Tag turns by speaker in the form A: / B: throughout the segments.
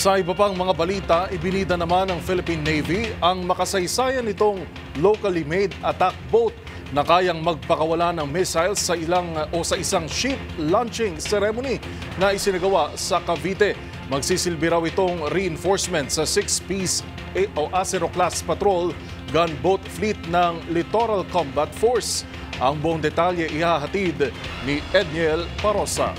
A: Sa iba pang mga balita, ibinida naman ng Philippine Navy ang makasaysayan nitong locally made attack boat na kayang magpakawala ng missiles sa isang ship launching ceremony na isinagawa sa Cavite. Magsisilbi raw itong reinforcement sa 6-piece Acero-class patrol gunboat fleet ng Littoral Combat Force. Ang buong detalye ihahatid ni Edniel Parosa.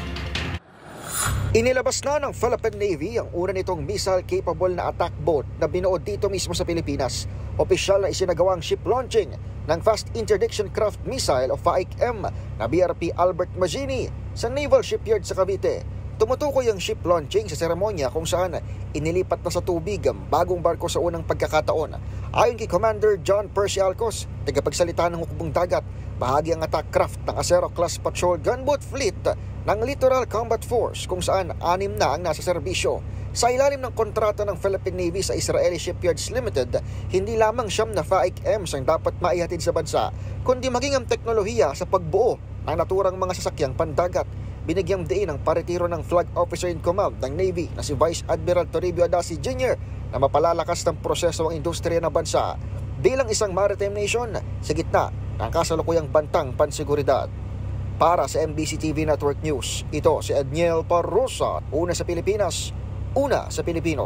B: Inilabas na ng Philippine Navy ang una nitong missile-capable na attack boat na binuo dito mismo sa Pilipinas. Opisyal na isinagawang ship launching ng Fast Interdiction Craft Missile o FAIC-M na BRP Albert Mazzini sa Naval Shipyard sa Cavite. Tumutukoy ang ship launching sa seremonya kung saan inilipat na sa tubig ang bagong barko sa unang pagkakataon. Ayon kay Commander John Percy Alcos, tagapagsalita ng hukbong dagat, bahagi ang attack craft ng Acero-class patrol gunboat fleet ng Littoral Combat Force kung saan 6 na ang nasa serbisyo. Sa ilalim ng kontrata ng Philippine Navy sa Israeli Shipyards Limited, hindi lamang siyam na FAIC-Ms ang dapat maihatid sa bansa, kundi maging ang teknolohiya sa pagbuo ng naturang mga sasakyang pandagat. Binigyang diin ng paretiro ng Flag Officer in Command ng Navy na si Vice Admiral Toribio Adasi Jr. na mapalalakas ng proseso ang industriya ng bansa bilang isang maritime nation sa gitna ng kasalukuyang bantang pansiguridad. Para sa MBC TV Network News, ito si Edniel Parosa, una sa Pilipinas, una sa Pilipino.